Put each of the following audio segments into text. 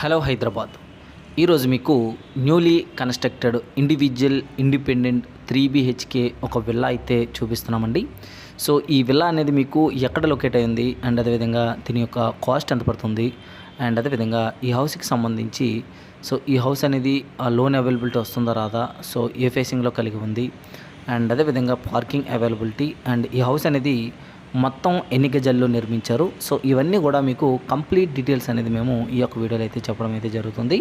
Hello Hyderabad. ఈరోజు మీకు newly constructed individual independent 3 BHK ఒక విల్లా అయితే చూపిస్తున్నామండి. సో ఈ విల్లా అనేది మీకు ఎక్కడ లొకేట్ అయింది అండ్ అదేవిధంగా దీని యొక్క కాస్ట్ ఎంత పడుతుంది అండ్ అదేవిధంగా ఈ హౌస్కి సంబంధించి ఈ హౌస్ అనేది లోన్ అవైలబిలిటీ వస్తుందా రాదా, సో ఏ ఫేసింగ్లో కలిగి ఉంది అండ్ అదేవిధంగా పార్కింగ్ అవైలబిలిటీ అండ్ ఈ హౌస్ అనేది మొత్తం ఎన్ని గజాల్లో నిర్మించారు, సో ఇవన్నీ కూడా మీకు కంప్లీట్ డీటెయిల్స్ అనేది మేము ఈ యొక్క వీడియోలో అయితే చెప్పడం అయితే జరుగుతుంది.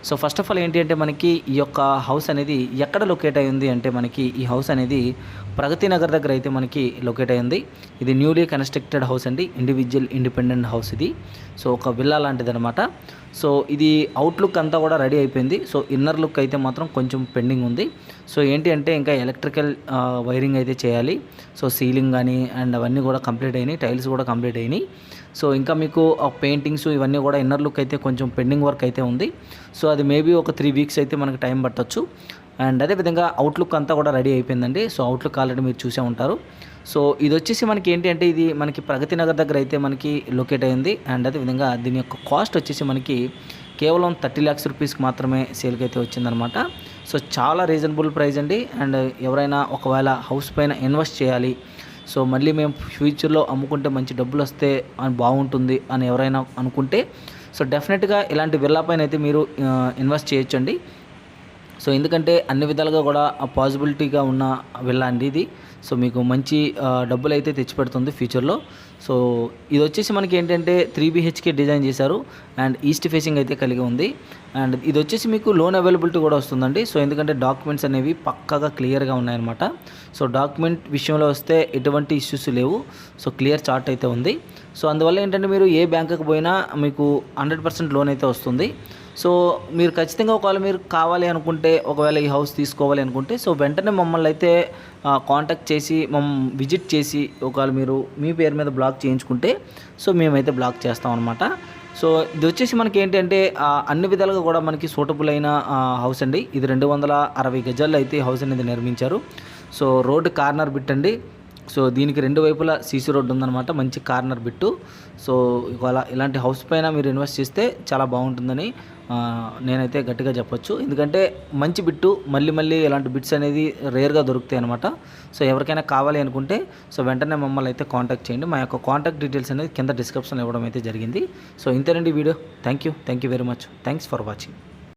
సో ఫస్ట్ ఆఫ్ ఆల్ ఏంటి అంటే మనకి ఈ యొక్క హౌస్ అనేది ఎక్కడ లొకేట్ అయ్యింది అంటే మనకి ఈ హౌస్ అనేది ప్రగతి నగర్ దగ్గర అయితే మనకి లొకేట్ అయ్యింది. ఇది న్యూలీ కన్స్ట్రక్టెడ్ హౌస్ అండి, ఇండివిజువల్ ఇండిపెండెంట్ హౌస్ ఇది. సో ఒక విల్లా లాంటిది అనమాట. సో ఇది అవుట్లుక్ అంతా కూడా రెడీ అయిపోయింది. సో ఇన్నర్ లుక్ అయితే మాత్రం కొంచెం పెండింగ్ ఉంది. సో ఏంటి అంటే ఇంకా ఎలక్ట్రికల్ వైరింగ్ అయితే చేయాలి. సో సీలింగ్ కానీ అండ్ అవన్నీ కూడా కంప్లీట్ అయినాయి, టైల్స్ కూడా కంప్లీట్ అయినాయి. సో ఇంకా మీకు పెయింటింగ్స్ ఇవన్నీ కూడా ఇన్నర్ లుక్ అయితే కొంచెం పెండింగ్ వర్క్ అయితే ఉంది. సో అది మేబీ ఒక 3 వీక్స్ అయితే మనకి టైం పట్టొచ్చు. అండ్ అదేవిధంగా అవుట్లుక్ అంతా కూడా రెడీ అయిపోయిందండి. సో అవుట్లుక్ ఆల్రెడీ మీరు చూసే ఉంటారు. సో ఇది వచ్చేసి మనకి ఏంటి అంటే ఇది మనకి ప్రగతి నగర్ దగ్గర అయితే మనకి లొకేట్ అయింది. అండ్ అదేవిధంగా దీని యొక్క కాస్ట్ వచ్చేసి మనకి కేవలం 30 lakhs రూపీస్కి మాత్రమే సేల్కి అయితే వచ్చిందనమాట. సో చాలా రీజనబుల్ ప్రైస్ అండి. అండ్ ఎవరైనా ఒకవేళ హౌస్ పైన ఇన్వెస్ట్ చేయాలి, సో మళ్ళీ మేము ఫ్యూచర్లో అమ్ముకుంటే మంచి డబ్బులు వస్తే అని బాగుంటుంది అని ఎవరైనా అనుకుంటే సో డెఫినెట్గా ఇలాంటి విల్లా పైన అయితే మీరు ఇన్వెస్ట్ చేయొచ్చండి. సో ఎందుకంటే అన్ని విధాలుగా కూడా పాసిబిలిటీగా ఉన్న విల్లా అండి ఇది. సో మీకు మంచి డబ్బులు అయితే తెచ్చిపెడుతుంది ఫ్యూచర్లో. సో ఇది వచ్చేసి మనకి ఏంటంటే 3 BHK డిజైన్ చేశారు అండ్ ఈస్ట్ ఫేసింగ్ అయితే కలిగి ఉంది. అండ్ ఇది వచ్చేసి మీకు లోన్ అవైలబిలిటీ కూడా వస్తుందండి. సో ఎందుకంటే డాక్యుమెంట్స్ అనేవి పక్కాగా క్లియర్గా ఉన్నాయన్నమాట. సో డాక్యుమెంట్ విషయంలో వస్తే ఎటువంటి ఇష్యూస్ లేవు. సో క్లియర్ చార్ట్ అయితే ఉంది. సో అందువల్ల ఏంటంటే మీరు ఏ బ్యాంకుకి పోయినా మీకు 100% లోన్ అయితే వస్తుంది. సో మీరు ఖచ్చితంగా ఒకవేళ మీరు కావాలి అనుకుంటే, ఒకవేళ ఈ హౌస్ తీసుకోవాలి అనుకుంటే సో వెంటనే మమ్మల్ని అయితే కాంటాక్ట్ చేసి విజిట్ చేసి ఒకవేళ మీరు మీ పేరు మీద బ్లాక్ చేయించుకుంటే సో మేమైతే బ్లాక్ చేస్తాం అనమాట. సో ఇది వచ్చేసి మనకి ఏంటంటే అన్ని విధాలుగా కూడా మనకి సూటబుల్ అయిన హౌస్ అండి. ఇది 260 గజాల్లో అయితే హౌస్ అనేది నిర్మించారు. సో రోడ్డు కార్నర్ బిట్ అండి. సో దీనికి 2 వైపులా సీసీ రోడ్డు ఉందన్నమాట, మంచి కార్నర్ బిట్టు. సో ఇలాంటి హౌస్ పైన మీరు ఇన్వెస్ట్ చేస్తే చాలా బాగుంటుందని నేనైతే గట్టిగా చెప్పొచ్చు. ఎందుకంటే మంచి బిట్టు, మళ్ళీ ఇలాంటి బిట్స్ అనేది రేర్గా దొరుకుతాయి అనమాట. సో ఎవరికైనా కావాలి అనుకుంటే సో వెంటనే మమ్మల్ని అయితే కాంటాక్ట్ చేయండి. మా యొక్క కాంటాక్ట్ డీటెయిల్స్ అనేది కింద డిస్క్రిప్షన్లో ఇవ్వడం అయితే జరిగింది. సో ఇంతేనండి video. Thank you very much. Thanks for watching.